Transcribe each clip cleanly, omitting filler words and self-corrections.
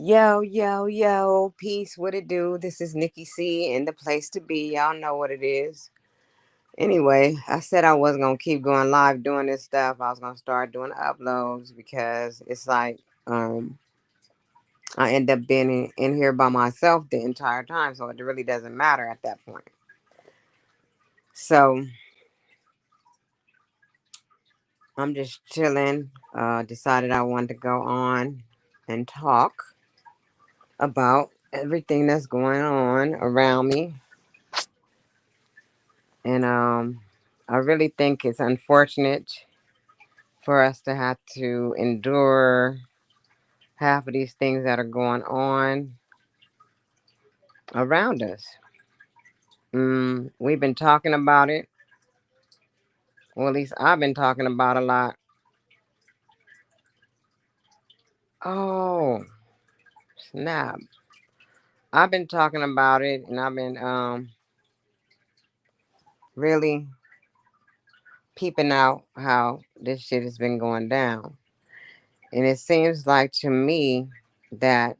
Yo, yo, yo, peace, what it do? This is Nikki C and the place to be. Y'all know what it is. Anyway, I said I wasn't gonna keep going live doing this stuff. I was gonna start doing uploads because it's like I end up being in here by myself the entire time, so it really doesn't matter at that point. So I'm just chilling. Decided I wanted to go on and talk about everything that's going on around me. And I really think it's unfortunate for us to have to endure half of these things that are going on around us. We've been talking about it. Well, at least I've been talking about a lot. Oh, snap. I've been talking about it and I've been really peeping out how this shit has been going down. And it seems like to me that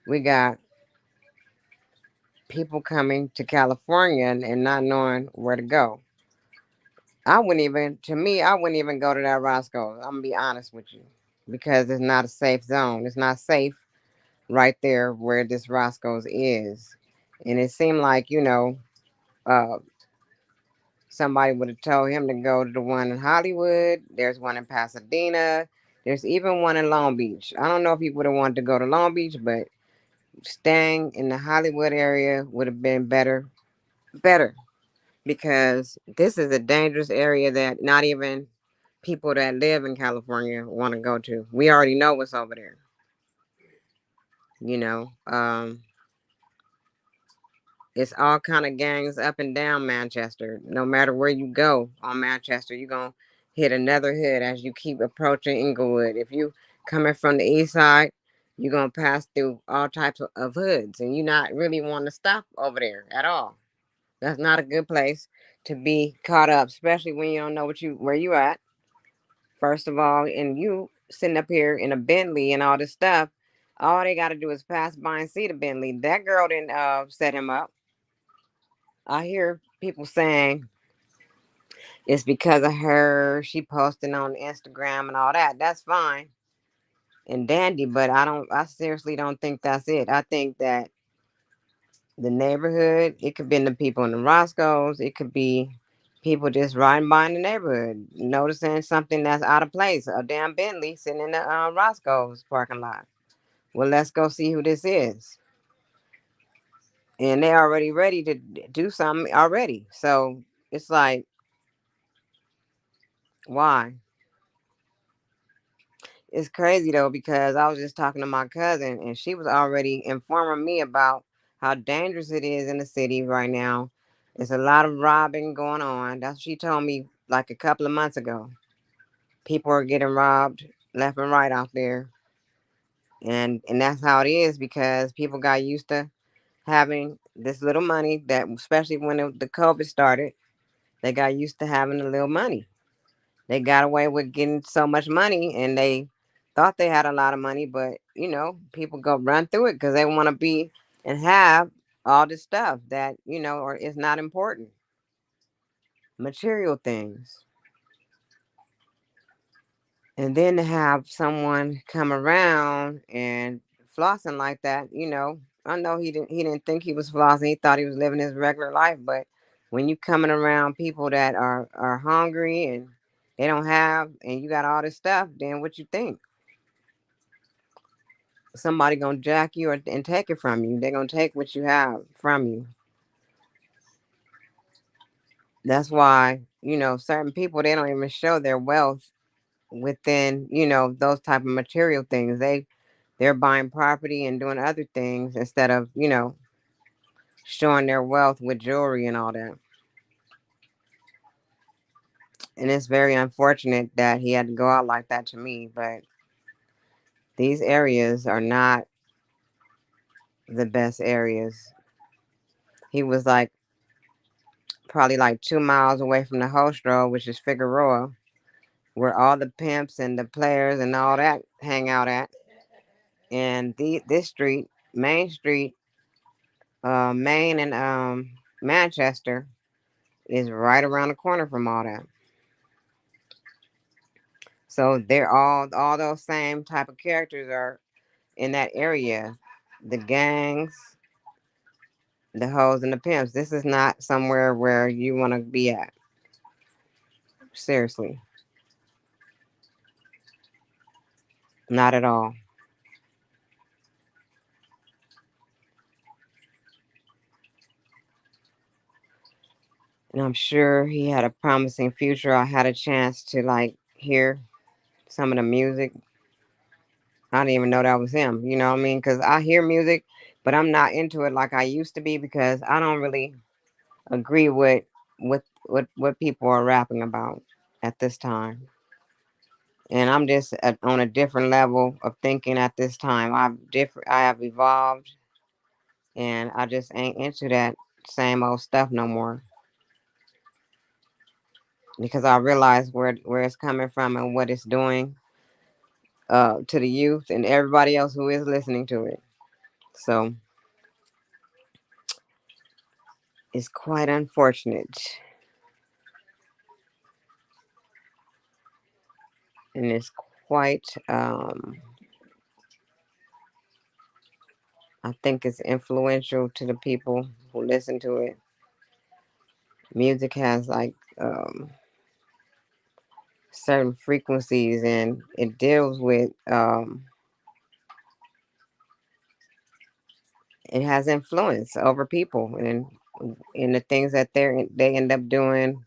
we got people coming to California and not knowing where to go. I wouldn't even, to me, I wouldn't even go to that Roscoe's. I'm gonna be honest with you, because it's not a safe zone. It's not safe right there where this Roscoe's is, and it seemed like uh, somebody would have told him to go to the one in Hollywood. There's one in Pasadena. There's even one in Long Beach. I don't know if he would have wanted to go to Long Beach, but staying in the Hollywood area would have been better because this is a dangerous area that not even people that live in California want to go to. We already know what's over there. You know, it's all kind of gangs up and down Manchester. No matter where you go on Manchester, you're gonna hit another hood as you keep approaching Inglewood. If you coming from the east side, you're gonna pass through all types of hoods, and you not really want to stop over there at all. That's not a good place to be caught up, especially when you don't know where you at. First of all, and you sitting up here in a Bentley and all this stuff, all they got to do is pass by and see the Bentley. That girl didn't set him up. I hear people saying it's because of her. She posting on Instagram and all that. That's fine and dandy, but I don't. I seriously don't think that's it. I think that the neighborhood. It could be the people in the Roscoe's. It could be people just riding by in the neighborhood, noticing something that's out of place. A damn Bentley sitting in the Roscoe's parking lot. Well, let's go see who this is. And they're already ready to do something already. So it's like, why? It's crazy though, because I was just talking to my cousin and she was already informing me about how dangerous it is in the city right now. There's a lot of robbing going on. That's what she told me like a couple of months ago. People are getting robbed left and right out there. And that's how it is because people got used to having this little money that, especially when the COVID started, they got used to having a little money. They got away with getting so much money and they thought they had a lot of money, but people go run through it because they want to be and have all this stuff that, or is not important. Material things. And then to have someone come around and flossing like that, I know he didn't think he was flossing. He thought he was living his regular life. But when you coming around people that are hungry and they don't have, and you got all this stuff, then what you think? Somebody gonna jack you and take it from you. They're gonna take what you have from you. That's why certain people, they don't even show their wealth within those type of material things. They're buying property and doing other things instead of showing their wealth with jewelry and all that. And it's very unfortunate that he had to go out like that to me, but these areas are not the best areas. He was like probably like 2 miles away from the host road, which is Figueroa, where all the pimps and the players and all that hang out at. And this street, Main Street, Main and Manchester is right around the corner from all that. So they're all those same type of characters are in that area. The gangs, the hoes and the pimps. This is not somewhere where you want to be at. Seriously, not at all. And I'm sure he had a promising future. I had a chance to like hear some of the music. I didn't even know that was him. You know what I mean? Because I hear music, but I'm not into it like I used to be because I don't really agree with what people are rapping about at this time. And I'm just on a different level of thinking at this time. I have evolved, and I just ain't into that same old stuff no more because I realize where it's coming from and what it's doing to the youth and everybody else who is listening to it. So it's quite unfortunate, and it's quite. I think it's influential to the people who listen to it. Music has like certain frequencies, and it deals with it has influence over people and in the things that they end up doing,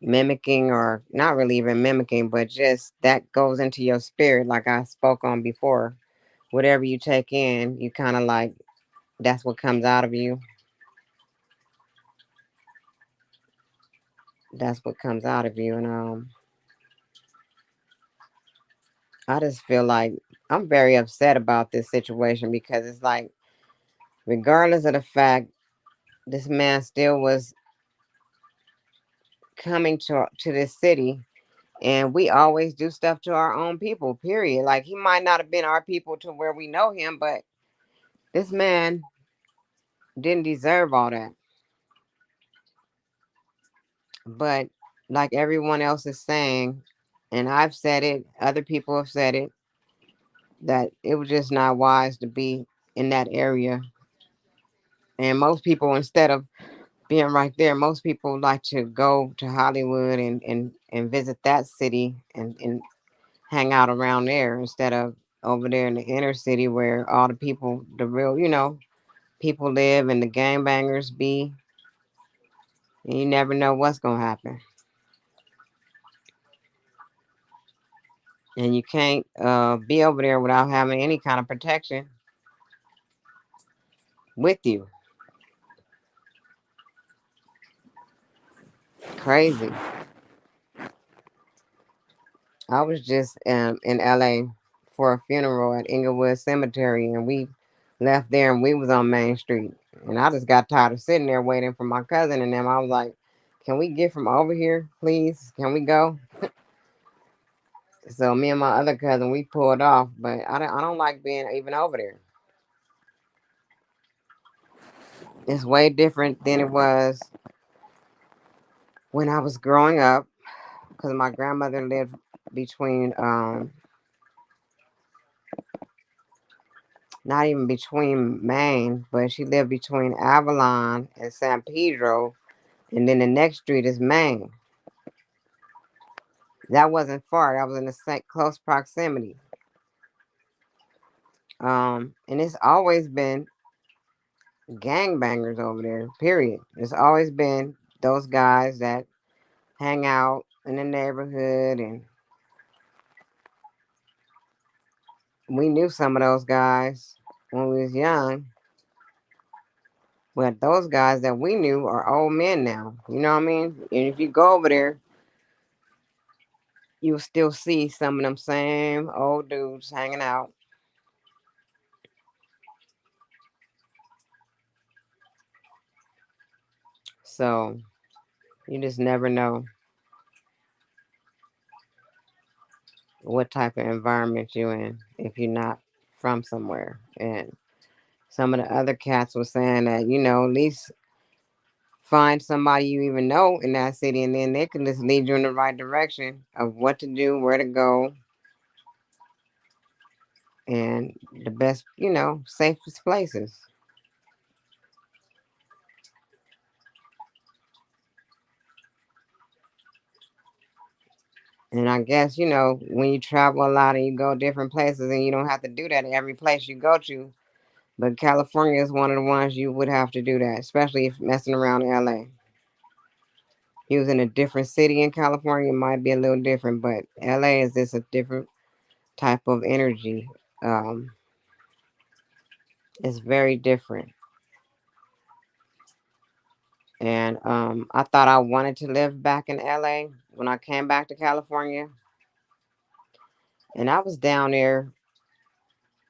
mimicking or not really even mimicking, but just that goes into your spirit, like I spoke on before. Whatever you take in, you kind of like that's what comes out of you. That's what comes out of you, and I just feel like I'm very upset about this situation because it's like, regardless of the fact, this man still was coming to this city, and we always do stuff to our own people. Period. Like he might not have been our people to where we know him, but this man didn't deserve all that. But like everyone else is saying, and I've said it, other people have said it, that it was just not wise to be in that area. And most people, instead of being right there, most people like to go to Hollywood and visit that city and hang out around there instead of over there in the inner city where all the people, the real, people live and the gangbangers be. And you never know what's going to happen. And you can't be over there without having any kind of protection with you. Crazy. I was just in LA for a funeral at Inglewood Cemetery, and we left there and we was on Main Street. And I just got tired of sitting there waiting for my cousin and them. I was like, can we get from over here, please? Can we go? So me and my other cousin, we pulled off, but I don't like being even over there. It's way different than it was when I was growing up because my grandmother lived between not even between Maine, but she lived between Avalon and San Pedro, and then the next street is Maine. That wasn't far. That was in the same close proximity. And it's always been gangbangers over there. Period. It's always been those guys that hang out in the neighborhood, and we knew some of those guys when we was young. But those guys that we knew are old men now. You know what I mean? And if you go over there, you'll still see some of them same old dudes hanging out. So you just never know what type of environment you're in if you're not from somewhere. And some of the other cats were saying that, at least find somebody you even know in that city, and then they can just lead you in the right direction of what to do, where to go, and the best, safest places. And I guess, when you travel a lot and you go different places, and you don't have to do that in every place you go to. But California is one of the ones you would have to do that, especially if messing around in LA. He was in a different city in California, it might be a little different, but LA is just a different type of energy. Um, it's very different. And I thought I wanted to live back in LA when I came back to California. And I was down there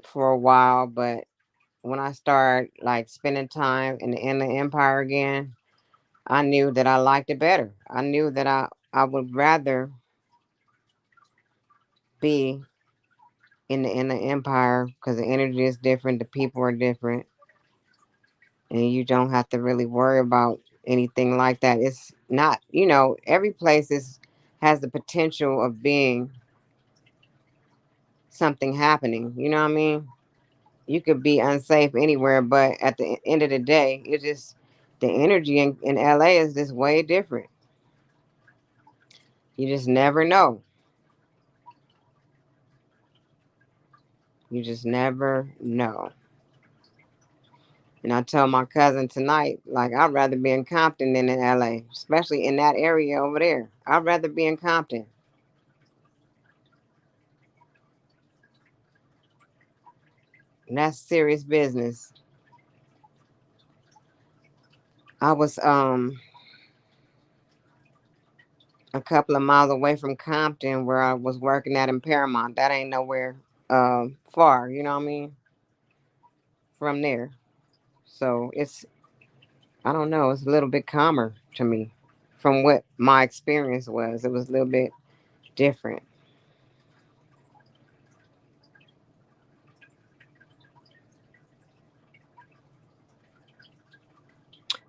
for a while, but when I started like spending time in the Inland Empire again, I knew that I liked it better. I knew that I would rather be in the empire because the energy is different, the people are different, and you don't have to really worry about anything like that. It's not, every place is has the potential of being something happening. You know what I mean? You could be unsafe anywhere, but at the end of the day, it's just the energy in LA is just way different. You just never know. You just never know. And I told my cousin tonight, like, I'd rather be in Compton than in LA, especially in that area over there. I'd rather be in Compton. And that's serious business. I was a couple of miles away from Compton where I was working at in Paramount. That ain't nowhere far, you know what I mean? From there. So I don't know, it's a little bit calmer to me from what my experience was. It was a little bit different.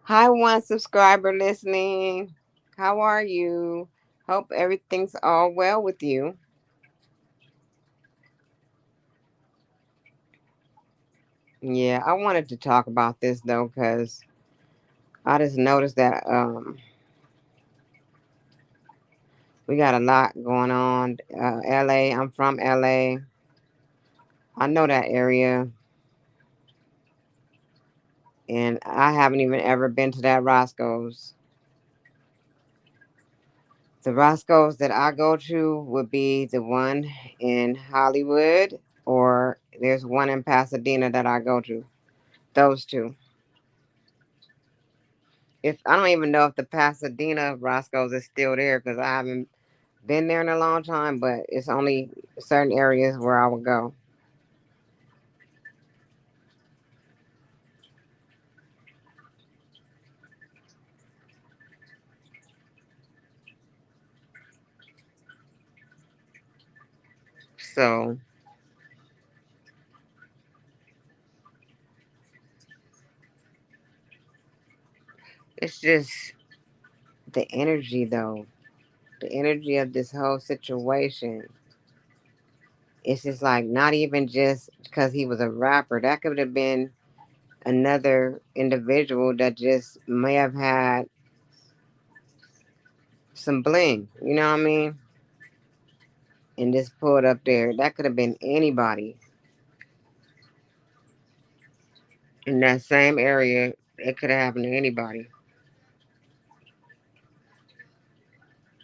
Hi, one subscriber listening. How are you? Hope everything's all well with you. Yeah, I wanted to talk about this though because I just noticed that we got a lot going on. LA, I'm from LA. I know that area, and I haven't even ever been to that Roscoe's. The Roscoe's that I go to would be the one in Hollywood, or there's one in Pasadena that I go to. Those two. If I don't even know if the Pasadena Roscoe's is still there because I haven't been there in a long time, but it's only certain areas where I would go. So it's just the energy, though. The energy of this whole situation. It's just like not even just because he was a rapper. That could have been another individual that just may have had some bling. You know what I mean? And just pulled up there. That could have been anybody in that same area. It could have happened to anybody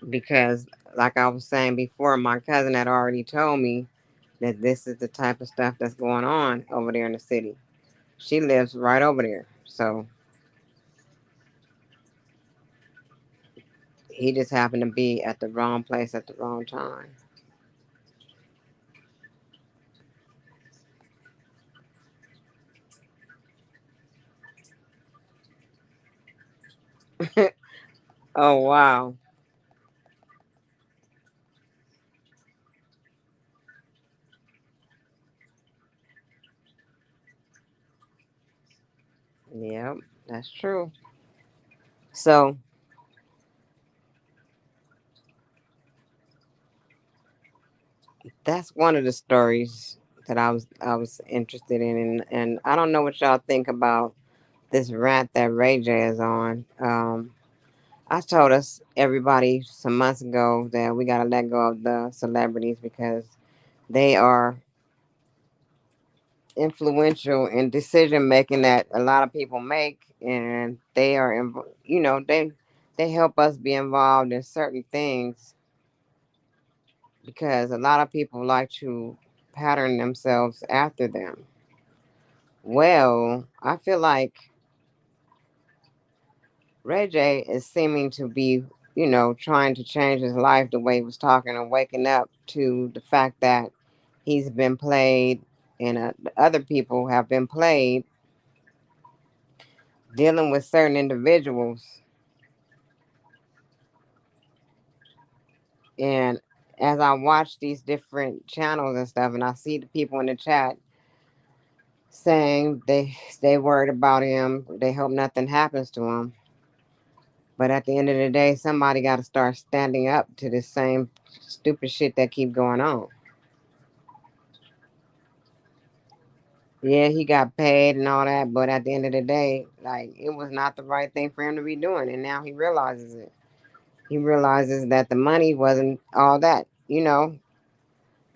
because, like I was saying before, my cousin had already told me that this is the type of stuff that's going on over there in the city. She lives right over there. So he just happened to be at the wrong place at the wrong time. Oh, wow. That's true. So that's one of the stories that I was interested in, and I don't know what y'all think about this rant that Ray J is on. I told us everybody some months ago that we gotta let go of the celebrities because they are influential in decision making that a lot of people make, and they are, they help us be involved in certain things because a lot of people like to pattern themselves after them. Well, I feel like Ray J is seeming to be, trying to change his life the way he was talking and waking up to the fact that he's been played and other people have been played dealing with certain individuals. And as I watch these different channels and stuff, and I see the people in the chat saying they worried about him, they hope nothing happens to him. But at the end of the day, somebody got to start standing up to this same stupid shit that keep going on. Yeah, he got paid and all that, but at the end of the day, like it was not the right thing for him to be doing, and now he realizes it. He realizes that the money wasn't all that. It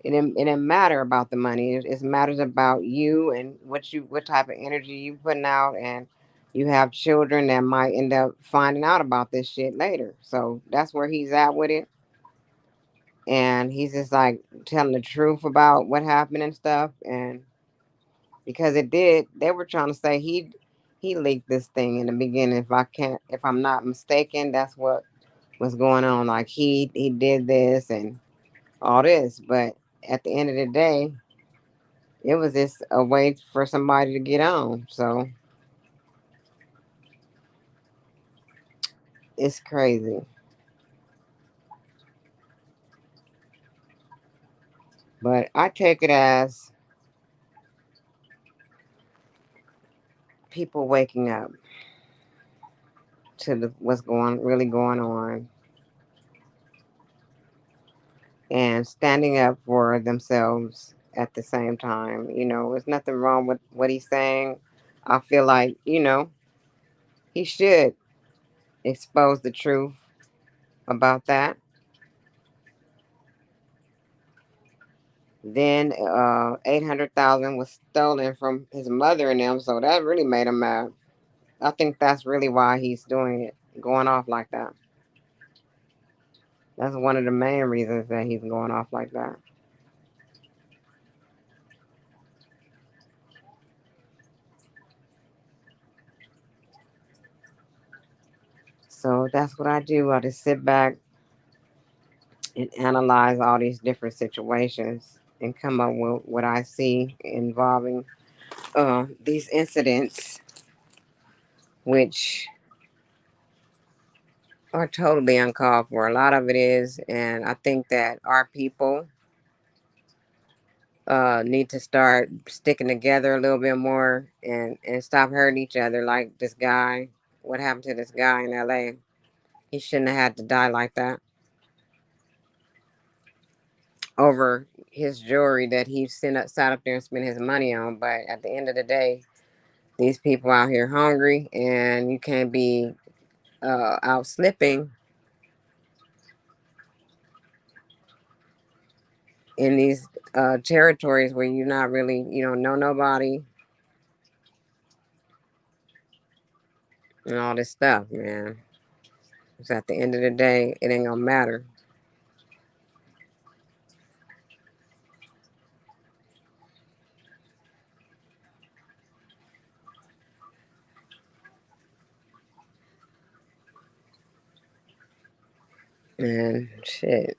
didn't matter about the money. It matters about you and what type of energy you putting out, and you have children that might end up finding out about this shit later. So that's where he's at with it, and he's just like telling the truth about what happened and stuff. And because they were trying to say he leaked this thing in the beginning. If I'm not mistaken, that's what was going on. Like he did this and all this, but at the end of the day, it was just a way for somebody to get on. So it's crazy. But I take it as people waking up to what's really going on and standing up for themselves at the same time. There's nothing wrong with what he's saying. I feel like, he should expose the truth about that. Then 800,000 was stolen from his mother and them, so that really made him mad. I think that's really why he's doing it, going off like that. That's one of the main reasons that he's going off like that. So that's what I do. I just sit back and analyze all these different situations and come up with what I see involving these incidents, which are totally uncalled for. A lot of it is, and I think that our people need to start sticking together a little bit more and stop hurting each other. Like this guy, what happened to this guy in LA? He shouldn't have had to die like that over his jewelry that he sat up there and spent his money on. But at the end of the day, these people out here hungry, and you can't be out slipping in these territories where you're not really, you don't know nobody and all this stuff, man. Because at the end of the day, it ain't gonna matter. And shit,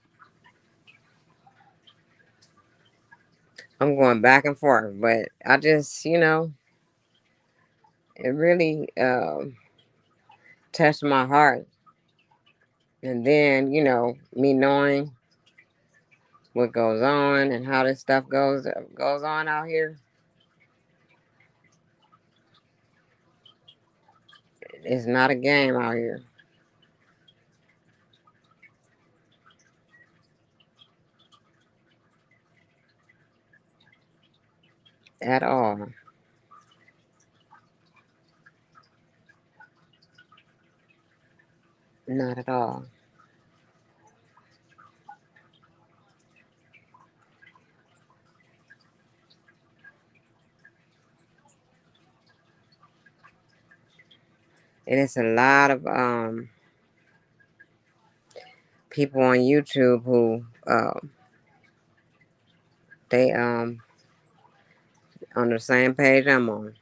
I'm going back and forth, but I just, it really touched my heart. And then, me knowing what goes on and how this stuff goes on out here, It's not a game out here at all. Not at all. And it's a lot of people on YouTube who they on the same page I'm on.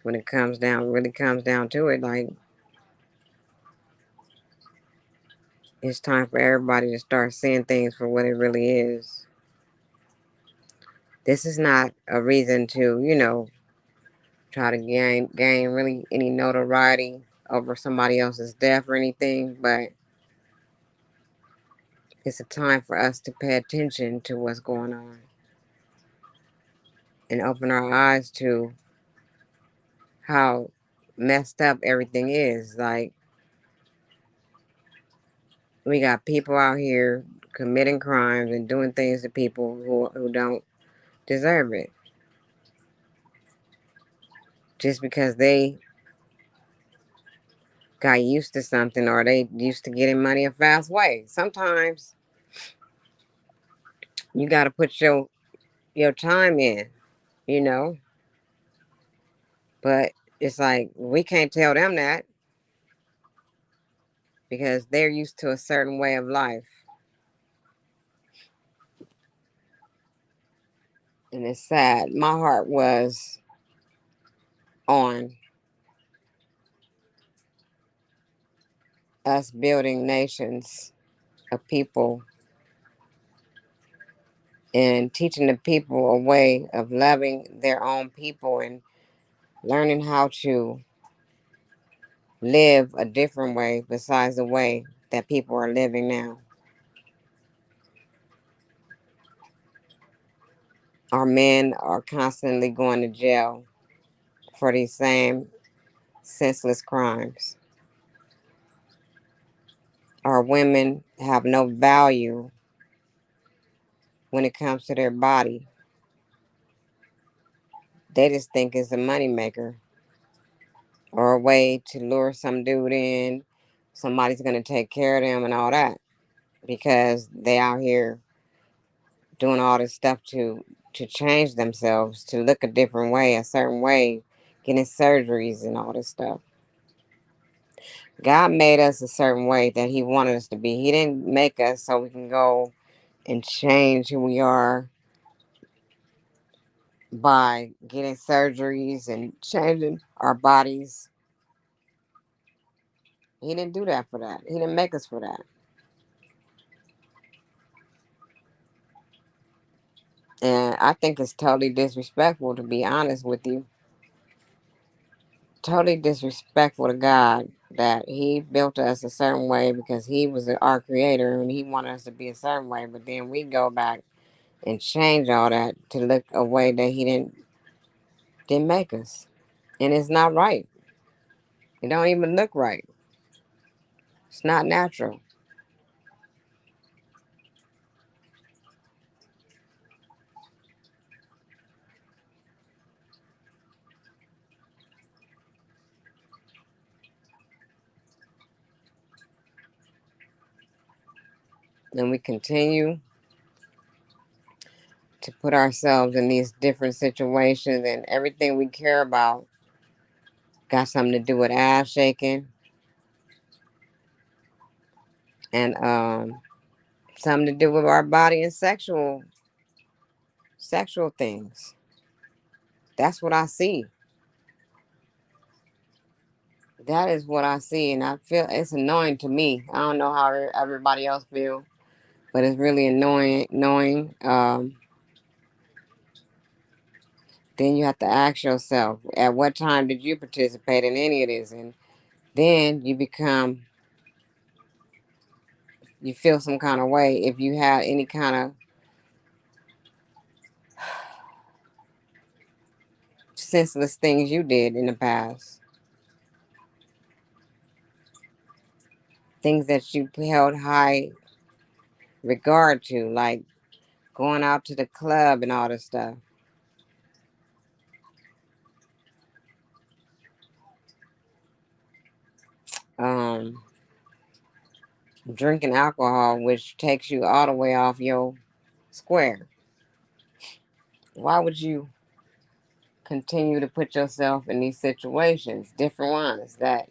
When it comes down, really comes down to it, like it's time for everybody to start seeing things for what it really is. This is not a reason to, try to gain really any notoriety over somebody else's death or anything, but it's a time for us to pay attention to what's going on and open our eyes to how messed up everything is. Like, we got people out here committing crimes and doing things to people who don't deserve it just because they got used to something or they used to getting money a fast way. Sometimes you got to put your time in, you know, but it's like we can't tell them that because they're used to a certain way of life. And it's sad. My heart was on us building nations of people and teaching the people a way of loving their own people and learning how to live a different way besides the way that people are living now. Our men are constantly going to jail for these same senseless crimes. Our women have no value when it comes to their body. They just think it's a moneymaker or a way to lure some dude in. Somebody's going to take care of them and all that because they out here doing all this stuff to change themselves, to look a different way, a certain way, getting surgeries and all this stuff. God made us a certain way that He wanted us to be. He didn't make us so we can go and change who we are by getting surgeries and changing our bodies. He didn't do that for that. He didn't make us for that. And I think it's totally disrespectful, to be honest with you. Totally disrespectful to God that He built us a certain way because He was our creator and He wanted us to be a certain way. But then we go back and change all that to look a way that He didn't make us. And it's not right. It don't even look right. It's not natural. And we continue to put ourselves in these different situations, and everything we care about got something to do with ass shaking and something to do with our body and sexual things. That's what I see. That is what I see, and I feel it's annoying to me. I don't know how everybody else feel, but it's really annoying. Annoying. Then you have to ask yourself, at what time did you participate in any of this? And then you feel some kind of way if you have any kind of senseless things you did in the past. things that you held high regard to, like going out to the club and all this stuff. Um, Drinking alcohol, which takes you all the way off your square. Why would you continue to put yourself in these situations, different ones that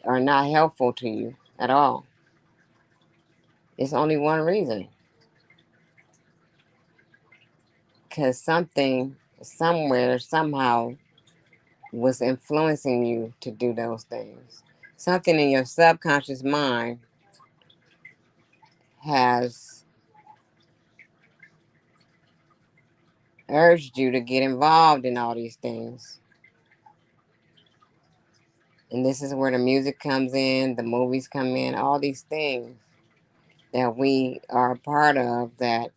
are not helpful to you at all? It's only one reason. Because something, somewhere, somehow was influencing you to do those things. Something in your subconscious mind has urged you to get involved in all these things. And this is where the music comes in, the movies come in, all these things that we are a part of that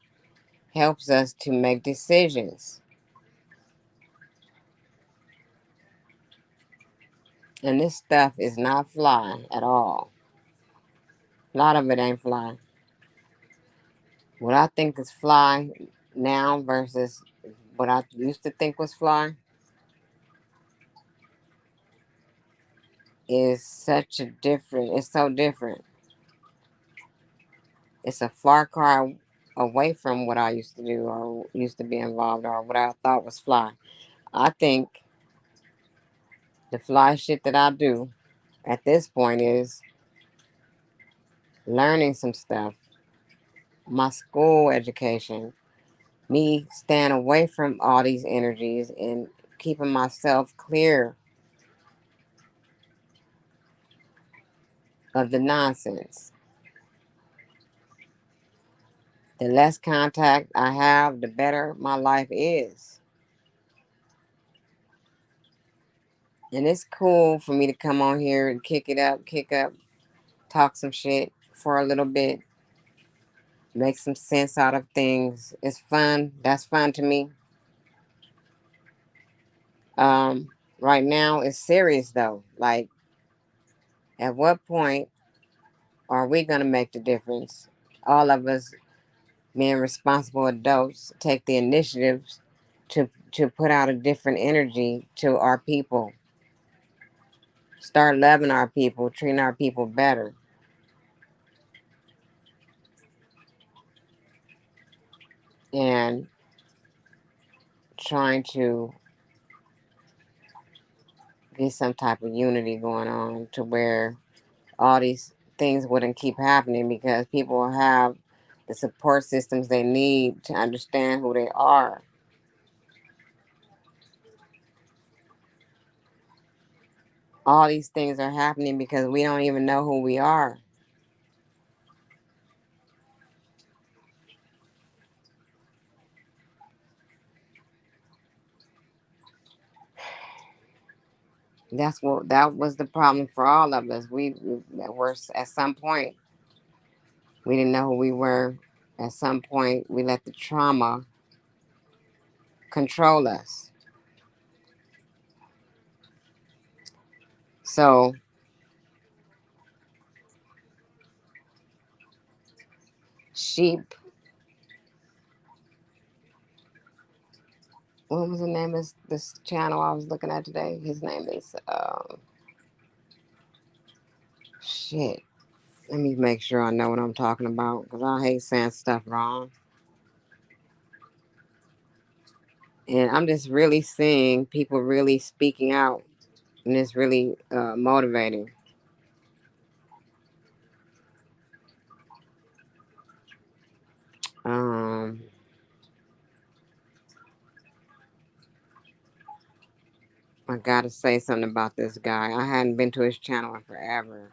helps us to make decisions. And this stuff is not fly at all. A lot of it ain't fly. What I think is fly now versus what I used to think was fly is such a different, it's so different. It's a far cry away from what I used to do or used to be involved or what I thought was fly. I think the fly shit that I do at this point is learning some stuff, my school education, me staying away from all these energies and keeping myself clear of the nonsense. The less contact I have, the better my life is. And it's cool for me to come on here and kick up, talk some shit for a little bit, make some sense out of things. It's fun. That's fun to me. Um, right now it's serious though. Like, at what point are we gonna make the difference? All of us being responsible adults take the initiatives to put out a different energy to our people. Start loving our people, treating our people better, and trying to get some type of unity going on to where all these things wouldn't keep happening because people will have the support systems they need to understand who they are. All these things are happening because we don't even know who we are. That was the problem for all of us. We were at some point we didn't know who we were. At some point we let the trauma control us. So sheep, what was the name of this channel I was looking at today? His name is shit. Let me make sure I know what I'm talking about because I hate saying stuff wrong. And I'm just really seeing people really speaking out, and it's really motivating. Um, I gotta say something about this guy. I hadn't been to his channel in forever.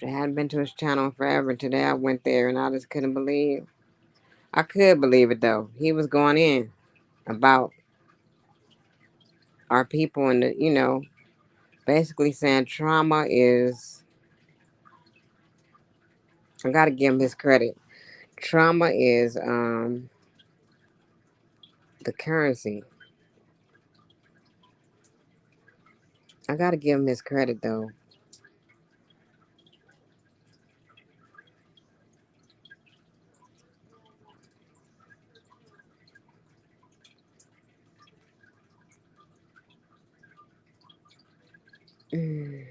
I hadn't been to his channel in forever. Today I went there and I just couldn't believe. I could believe it though. He was going in about our people and basically saying trauma is. I gotta give him his credit. Trauma is the currency. I gotta give him his credit though. Mm,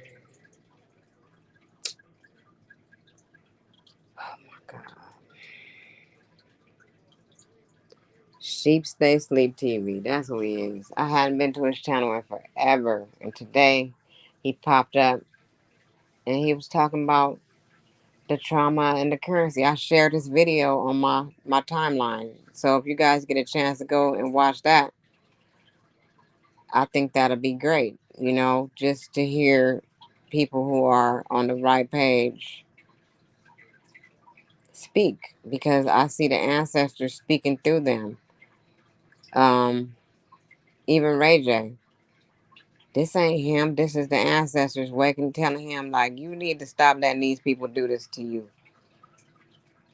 God. Sheep Stay Sleep TV. That's who he is. I hadn't been to his channel in forever. And today he popped up and he was talking about the trauma and the currency. I shared this video on my timeline. So if you guys get a chance to go and watch that, I think that'll be great. You know, just to hear people who are on the right page speak because I see the ancestors speaking through them. Um, even Ray J. This ain't him. This is the ancestors waking, telling him like you need to stop letting these people do this to you.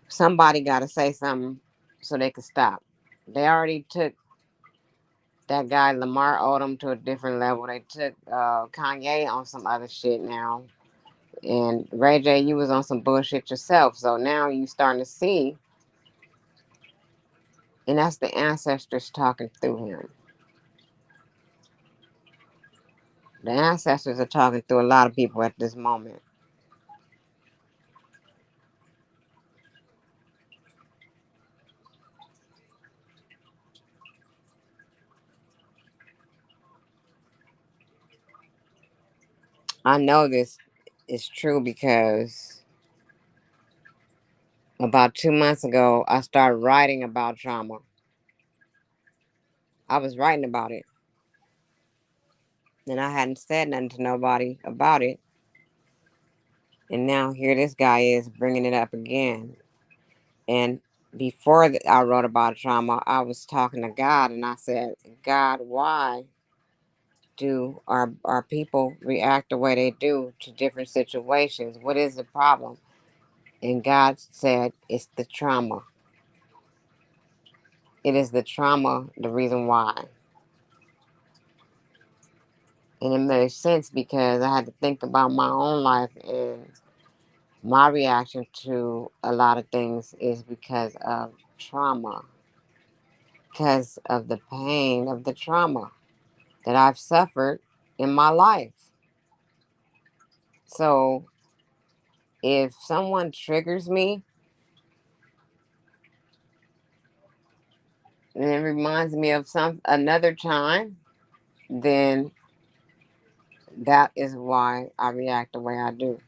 Somebody got to say something so they can stop. They already took that guy Lamar Odom to a different level. They took Kanye on some other shit now, and Ray J, you was on some bullshit yourself. So now you starting to see, and that's the ancestors talking through him. The ancestors are talking through a lot of people at this moment. I know this is true because about 2 months ago, I started writing about trauma. I was writing about it, and I hadn't said nothing to nobody about it. And now here this guy is bringing it up again. And before I wrote about trauma, I was talking to God, and I said, God, why do our people react the way they do to different situations? What is the problem? And God said, it's the trauma. It is the trauma, the reason why. And it made sense because I had to think about my own life, and my reaction to a lot of things is because of trauma, because of the pain of the trauma that I've suffered in my life. So if someone triggers me and it reminds me of some another time, then that is why I react the way I do.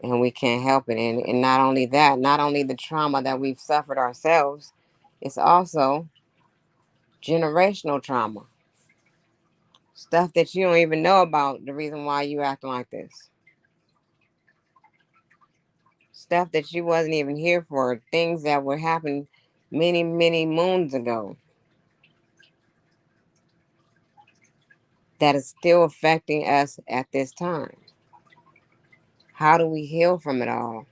And we can't help it. And not only that, not only the trauma that we've suffered ourselves, it's also generational trauma. Stuff that you don't even know about the reason why you acting like this. Stuff that you wasn't even here for. Things that were happening many, many moons ago. That is still affecting us at this time. How do we heal from it all?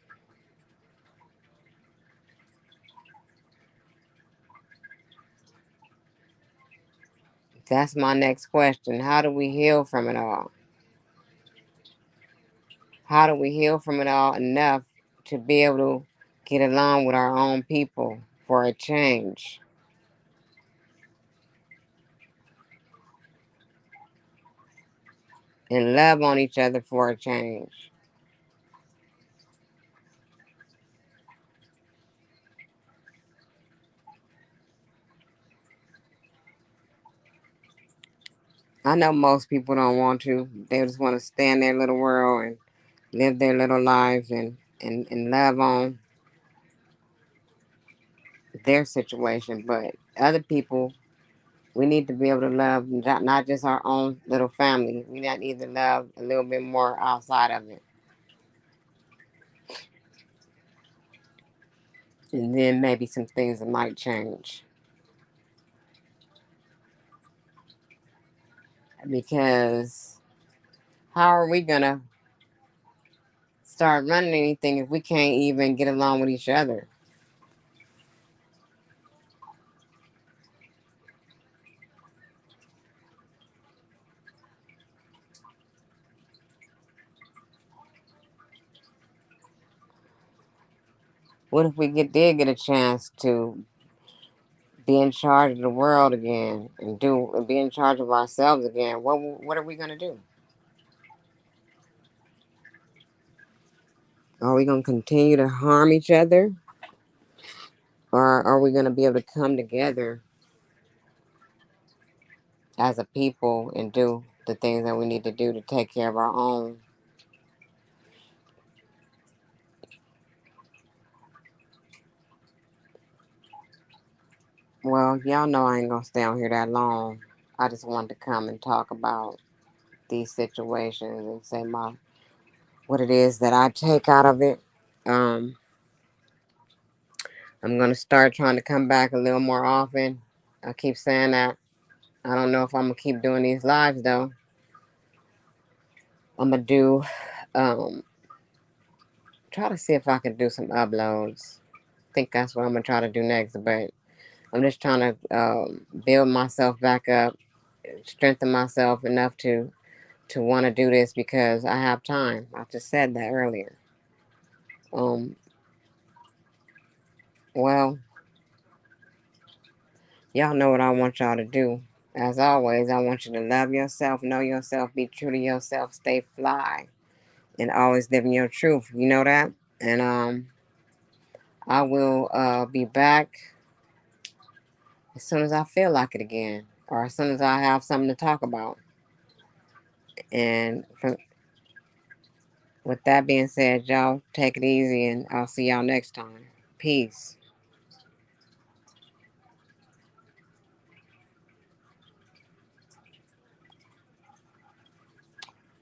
That's my next question. How do we heal from it all? How do we heal from it all enough to be able to get along with our own people for a change and love on each other for a change? I know most people don't want to. They just want to stay in their little world and live their little lives and love on their situation. But other people, we need to be able to love not just our own little family. We need to love a little bit more outside of it. And then maybe some things that might change. Because how are we going to start running anything if we can't even get along with each other? What if we did get a chance to be in charge of the world again and be in charge of ourselves again? What are we gonna do? Are we gonna continue to harm each other, or are we gonna be able to come together as a people and do the things that we need to do to take care of our own? Well, y'all know I ain't gonna stay on here that long. I just wanted to come and talk about these situations and say my what it is that I take out of it. Um, I'm gonna start trying to come back a little more often. I keep saying that. I don't know if I'm gonna keep doing these lives though. I'm gonna do um try to see if I can do some uploads. I think that's what I'm gonna try to do next. But I'm just trying to build myself back up, strengthen myself enough to want to do this because I have time. I just said that earlier. Um, well, y'all know what I want y'all to do. As always, I want you to love yourself, know yourself, be true to yourself, stay fly, and always living your truth. You know that? And I will be back as soon as I feel like it again, or as soon as I have something to talk about. And with that being said, y'all take it easy, and I'll see y'all next time. Peace.